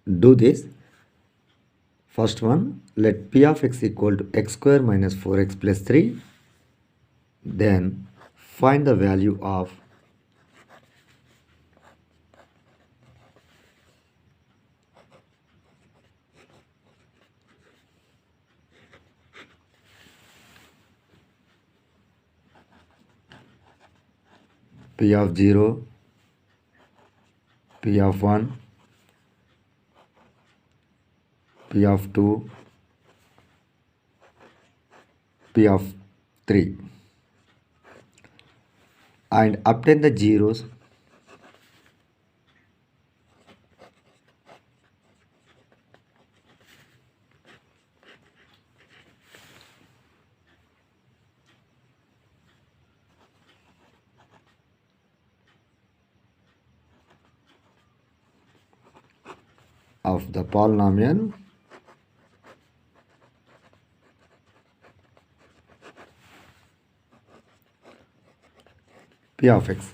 do this. First one, let p of x equal to x square minus 4x plus 3. Then find the value of p of 0, p of 1, p of 2, p of 3, and obtain the zeros of the polynomial p of x.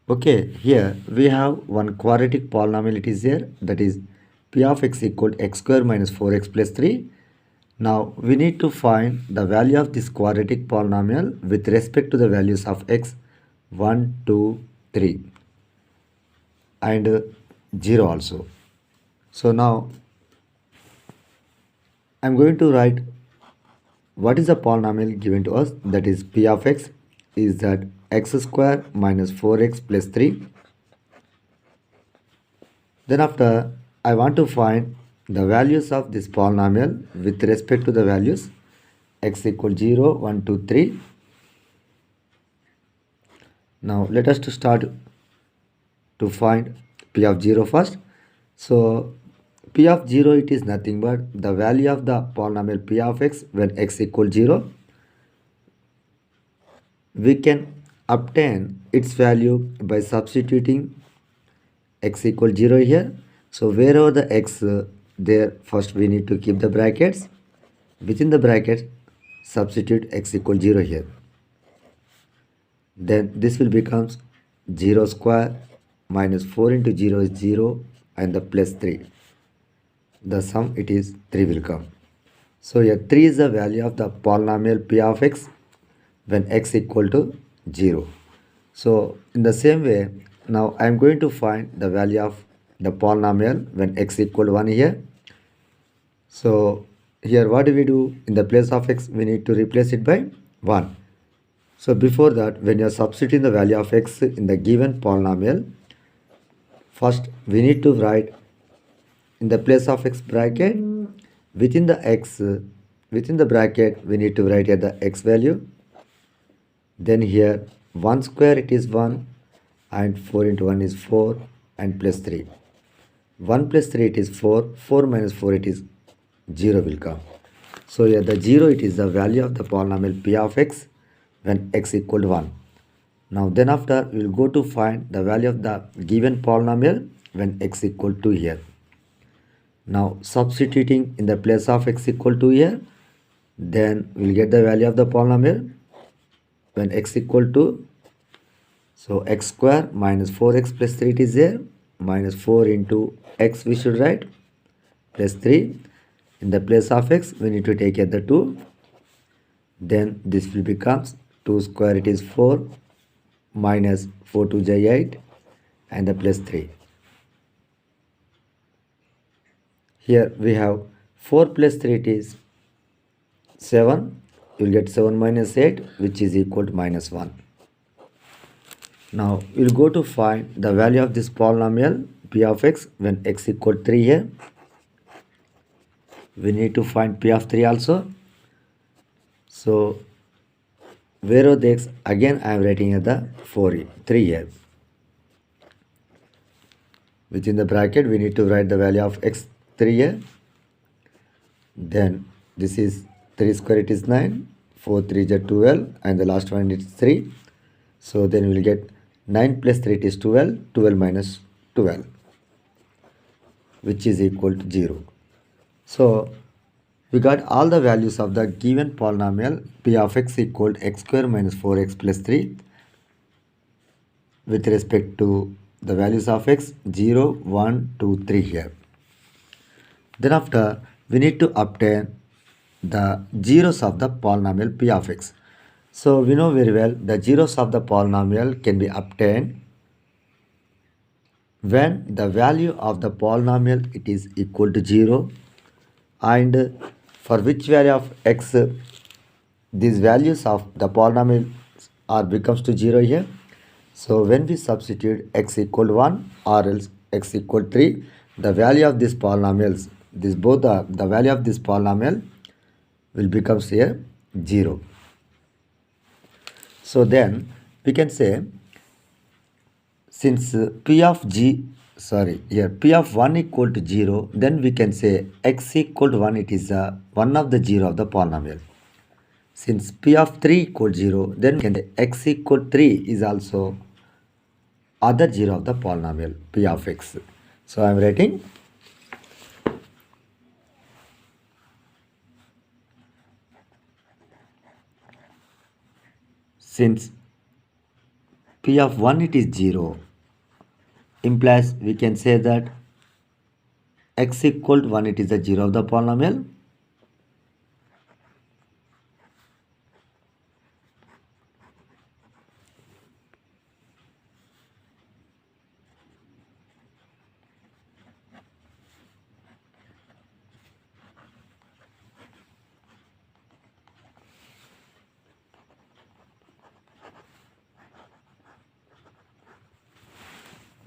Okay, here we have one quadratic polynomial, it is here, that is p of x equal to x square minus 4x plus 3. Now we need to find the value of this quadratic polynomial with respect to the values of x 1, 2, 3 and 0 also. So now I'm going to write what is the polynomial given to us, that is p of x is that x square minus 4x plus 3. Then after I want to find the values of this polynomial with respect to the values x equal 0, 1, 2, 3. Now let us to start to find p of 0 first. So p of 0, it is nothing but the value of the polynomial p of x when x equal 0. We can obtain its value by substituting x equal 0 here. So wherever the x there, first we need to keep the brackets. Within the bracket, substitute x equal 0 here. Then this will become 0 square minus 4 into 0 is 0 and the plus 3. The sum, it is 3 will come. So here 3 is the value of the polynomial p of x when x equal to 0. So in the same way, now I am going to find the value of the polynomial when x equal to 1 here. So here what do we do? In the place of x, we need to replace it by 1. So before that, when you are substituting the value of x in the given polynomial, first we need to write in the place of x bracket, within the x, within the bracket, we need to write here the x value. Then here 1 square, it is 1 and 4 into 1 is 4 and plus 3. 1 plus 3, it is 4. 4 minus 4, it is 0 will come. So here the 0, it is the value of the polynomial p of x when x equal to 1. Now then after we will go to find the value of the given polynomial when x equal to here. Now substituting in the place of x equal to here, then we will get the value of the polynomial when x equal to, so x square minus 4x plus 3 it is there, minus 4 into x we should write, plus 3. In the place of x, we need to take here the 2. Then this will become 2 square, it is 4, minus 4 to j 8 and the plus 3. Here we have 4 plus 3, it is 7. You will get 7 minus 8, which is equal to minus 1. Now we will go to find the value of this polynomial p of x when x equal to 3 here. We need to find p of 3 also. So wherever the x, again I am writing here the 3 here. Within the bracket, we need to write the value of x 3 here. Then this is 3 square, it is 9, 4 3 is 12 and the last one is 3. So then we will get 9 plus 3, it is 12, 12 minus 12, which is equal to 0. So we got all the values of the given polynomial p of x equal to x square minus 4x plus 3 with respect to the values of x 0, 1, 2, 3 here. Then after we need to obtain the zeros of the polynomial p of x. So we know very well the zeros of the polynomial can be obtained when the value of the polynomial it is equal to 0, and for which value of x these values of the polynomial are becomes to 0 here. So when we substitute x equal 1 or else x equal 3, the value of these polynomials, the value of this polynomial will becomes here 0. So then we can say, since p of 1 equal to 0, then we can say x equal to 1, it is one of the 0 of the polynomial. Since p of 3 equal 0, then we can say x equal 3 is also other 0 of the polynomial p of x. So I am writing since p of 1 it is 0, implies we can say that x equal to 1 it is the 0 of the polynomial.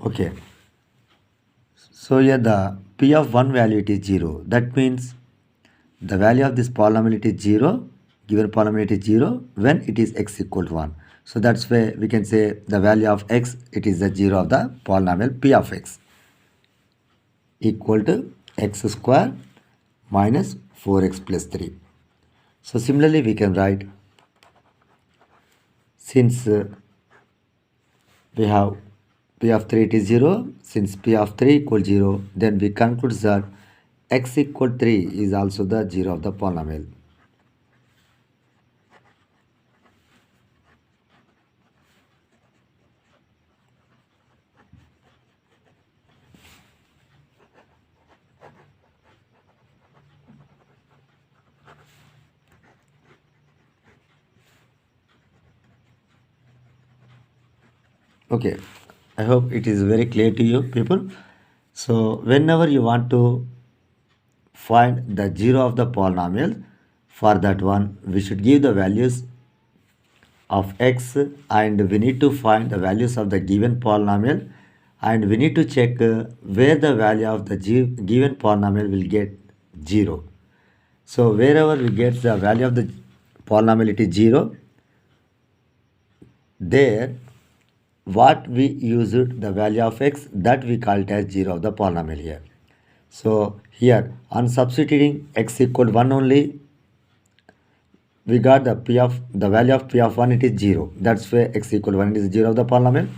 Okay, so here the p of 1 value it is 0. That means the value of this polynomial it is 0, given polynomial it is 0 when it is x equal to 1. So that's why we can say the value of x it is the 0 of the polynomial p of x equal to x square minus 4x plus 3. So similarly we can write, since we have p of 3 it is 0, since p of 3 equal 0, then we conclude that x equal 3 is also the 0 of the polynomial. Okay, I hope it is very clear to you people. So whenever you want to find the 0 of the polynomial, for that one we should give the values of x, and we need to find the values of the given polynomial, and we need to check where the value of the given polynomial will get 0. So wherever we get the value of the polynomial it is 0, there what we used the value of x, that we call it as 0 of the polynomial here. So here on substituting x equal 1 only, we got the value of p of 1 it is 0. That's why x equal 1 is 0 of the polynomial.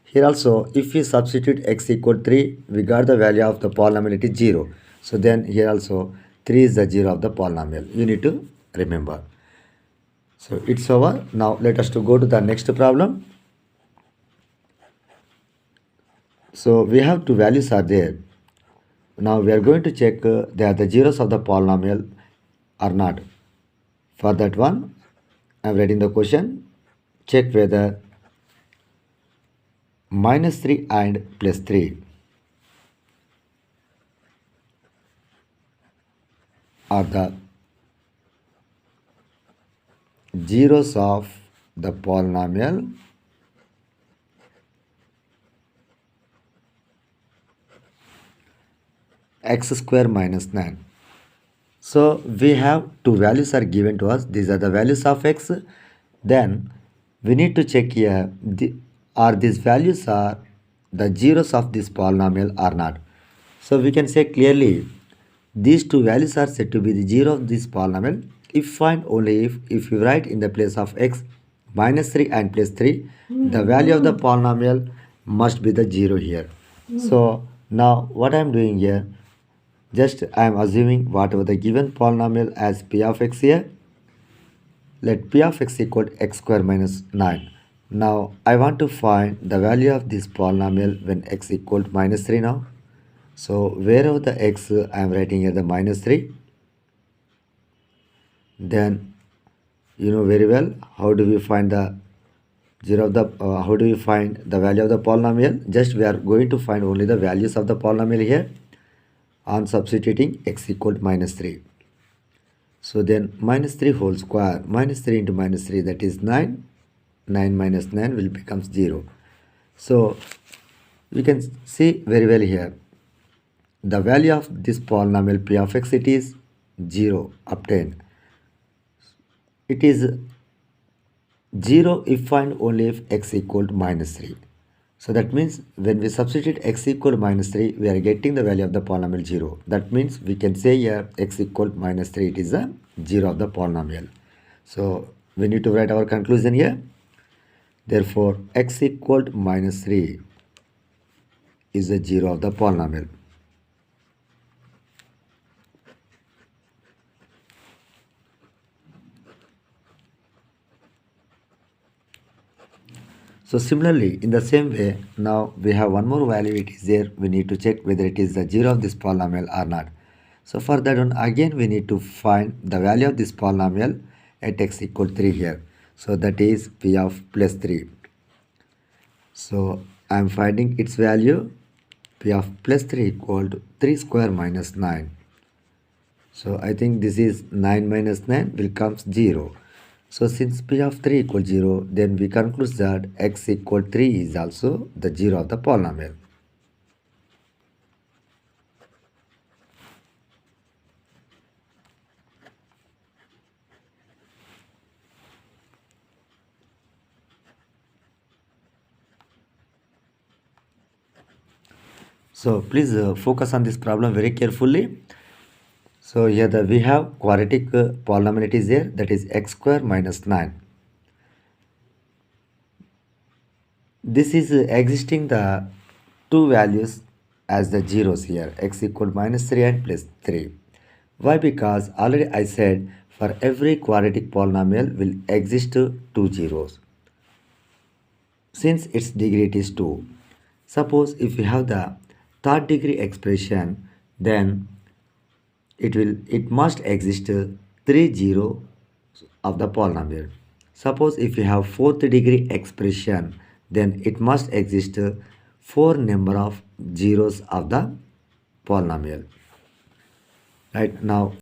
Here also if we substitute x equal 3, we got the value of the polynomial it is 0. So then here also 3 is the 0 of the polynomial. You need to remember. So it's over. Now let us to go to the next problem. So we have two values are there. Now we are going to check they are the zeros of the polynomial or not. For that one, I am writing the question. Check whether minus 3 and plus 3 are the zeros of the polynomial x square minus 9. So we have two values are given to us. These are the values of x. Then we need to check here, are these values are the zeros of this polynomial or not. So we can say clearly these two values are said to be the 0 of this polynomial if and only if you write in the place of x minus 3 and plus 3, the value of the polynomial must be the 0 here. So now what I am doing here, just I am assuming whatever the given polynomial as p of x here. Let p of x equal to x square minus 9. Now I want to find the value of this polynomial when x equal to minus 3 now. So wherever the x I am writing here the minus 3, then you know very well how do we find the how do we find the value of the polynomial. Just we are going to find only the values of the polynomial here on substituting x equal to minus 3. So then minus 3 whole square, minus 3 into minus 3, that is 9. 9 minus 9 will become 0. So we can see very well here the value of this polynomial p of x, it is 0 obtained. It is 0 if and only if x equal to minus 3. So that means when we substitute x equal to minus 3, we are getting the value of the polynomial 0. That means we can say here x equal to minus 3, it is a 0 of the polynomial. So we need to write our conclusion here. Therefore, x equal to minus 3 is a 0 of the polynomial. So similarly, in the same way, now we have one more value, it is there. We need to check whether it is the 0 of this polynomial or not. So for that one, again we need to find the value of this polynomial at x equal to 3 here. So that is p of plus 3. So I am finding its value, p of plus 3 equal to 3 square minus 9. So I think this is 9 minus 9 will comes 0. So since p of 3 equals 0, then we conclude that x equal 3 is also the 0 of the polynomial. So please focus on this problem very carefully. So here we have quadratic polynomial, it is there, that is x square minus 9. This is existing the two values as the zeros here, x equal minus 3 and plus 3. Why? Because already I said for every quadratic polynomial will exist two zeros. Since its degree it is 2. Suppose if we have the third degree expression, then it must exist 3 zeros of the polynomial. Suppose if you have fourth degree expression, then it must exist 4 number of zeros of the polynomial. Right now